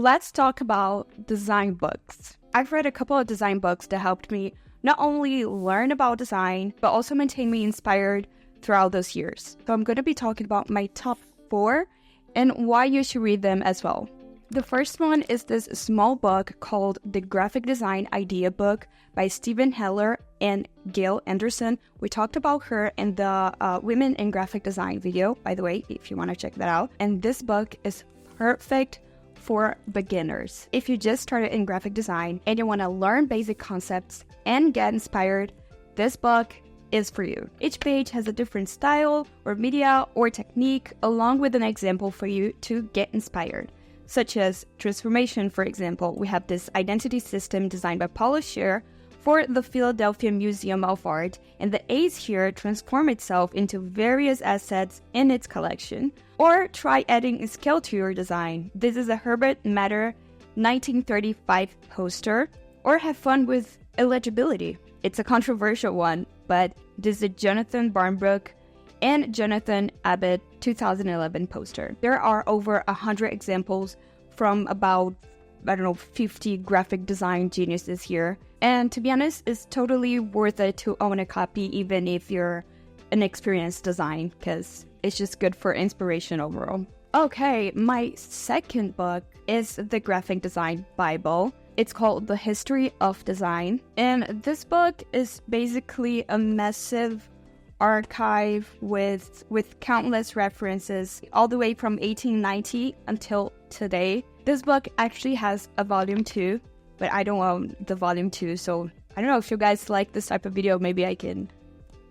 let's talk about design books. I've read a couple of design books that helped me not only learn about design, but also maintain me inspired throughout those years. So I'm going to be talking about my top 4 and why you should read them as well. The first one is this small book called The Graphic Design Idea Book by Stephen Heller and Gail Anderson. We talked about her in the Women in Graphic Design video, by the way, if you want to check that out. And this book is perfect for beginners. If you just started in graphic design and you want to learn basic concepts and get inspired, this book is for you. Each page has a different style or media or technique, along with an example for you to get inspired, such as transformation. For example, we have this identity system designed by Paula Scher for the Philadelphia Museum of Art, and the A's here transform itself into various assets in its collection. Or try adding a scale to your design. This is a Herbert Matter 1935 poster. Or have fun with illegibility. It's a controversial one, but this is Jonathan Barnbrook and Jonathan Abbott 2011 poster. There are over 100 examples from about, 50 graphic design geniuses here. And to be honest, it's totally worth it to own a copy, even if you're an experienced design, because it's just good for inspiration overall. Okay, my second book is the Graphic Design Bible. It's called The History of Design. And this book is basically a massive archive with countless references all the way from 1890 until today. This book actually has a volume 2, but I don't own the volume 2, so I don't know if you guys like this type of video, maybe I can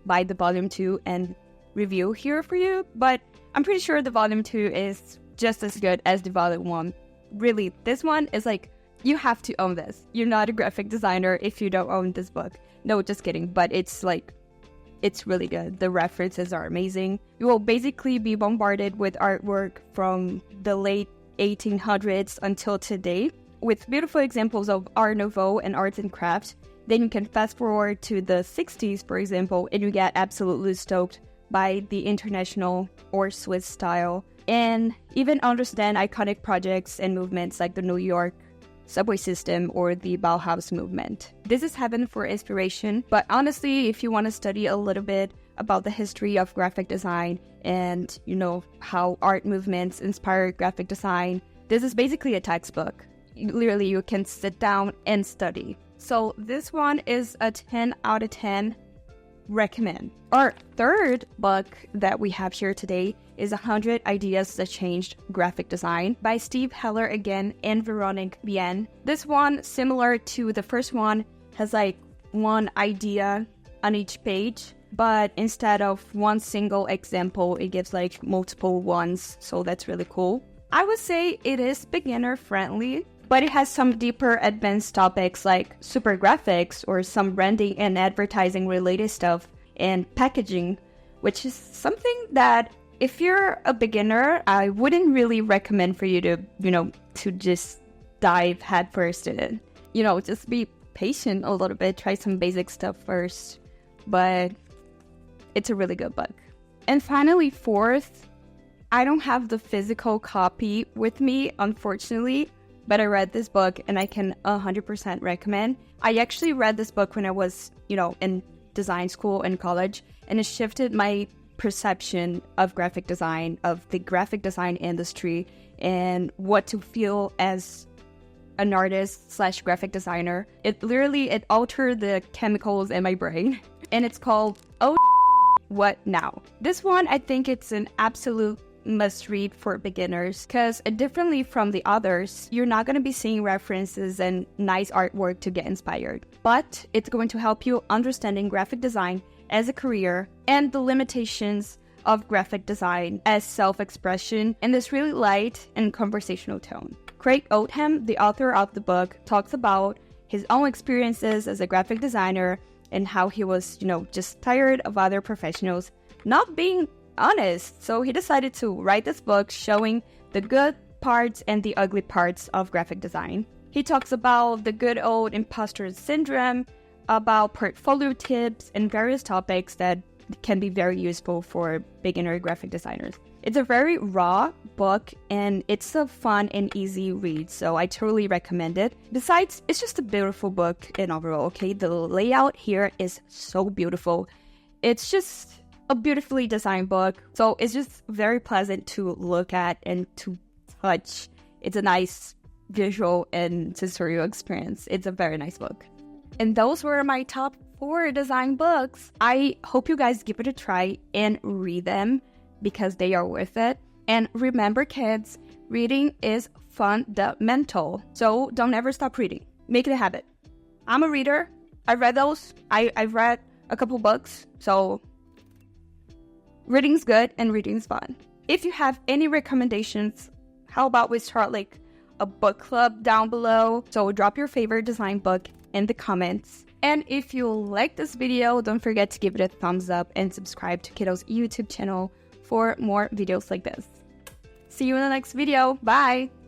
buy the volume 2 and review here for you, but I'm pretty sure the volume 2 is just as good as the volume 1. Really, this one is like, you have to own this. You're not a graphic designer if you don't own this book. No, just kidding, but it's really good. The references are amazing. You will basically be bombarded with artwork from the late 1800s until today, with beautiful examples of Art Nouveau and arts and crafts. Then you can fast forward to the 60s, for example, and you get absolutely stoked by the international or Swiss style, and even understand iconic projects and movements like the New York subway system or the Bauhaus movement. This is heaven for inspiration, but honestly, if you want to study a little bit about the history of graphic design and, how art movements inspire graphic design, this is basically a textbook. Literally, you can sit down and study. So this one is a 10 out of 10 recommend. Our third book that we have here today is 100 Ideas That Changed Graphic Design by Steve Heller again and Veronique Bien. This one, similar to the first one, has like one idea on each page, but instead of one single example, it gives like multiple ones, so that's really cool. I would say it is beginner friendly, but it has some deeper advanced topics like super graphics or some branding and advertising related stuff and packaging, which is something that if you're a beginner, I wouldn't really recommend for you to, to just dive headfirst in it. Just be patient a little bit, try some basic stuff first, but it's a really good book. And finally, fourth, I don't have the physical copy with me, unfortunately, but I read this book and I can 100% recommend. I actually read this book when I was, in design school and college, and it shifted my perception of graphic design, of the graphic design industry, and what to feel as an artist / graphic designer. It altered the chemicals in my brain. And it's called Oh What Now? This one, I think it's an absolute must read for beginners, because differently from the others, you're not going to be seeing references and nice artwork to get inspired, but it's going to help you understanding graphic design as a career and the limitations of graphic design as self-expression in this really light and conversational tone. Craig Oldham, the author of the book, talks about his own experiences as a graphic designer and how he was, just tired of other professionals not being honest. So he decided to write this book showing the good parts and the ugly parts of graphic design. He talks about the good old imposter syndrome, about portfolio tips, and various topics that can be very useful for beginner graphic designers. It's a very raw book and it's a fun and easy read, so I totally recommend it. Besides, it's just a beautiful book in overall, okay? The layout here is so beautiful. It's just a beautifully designed book, so it's just very pleasant to look at and to touch. It's a nice visual and sensorial experience. It's a very nice book. And those were my top 4 design books. I hope you guys give it a try and read them because they are worth it. And remember, kids, reading is fundamental. So don't ever stop reading. Make it a habit. I'm a reader. I read those. I've read a couple books. So reading's good and reading's fun. If you have any recommendations, how about we start like a book club down below? So drop your favorite design book in the comments. And if you like this video, don't forget to give it a thumbs up and subscribe to Kittl's YouTube channel for more videos like this. See you in the next video. Bye!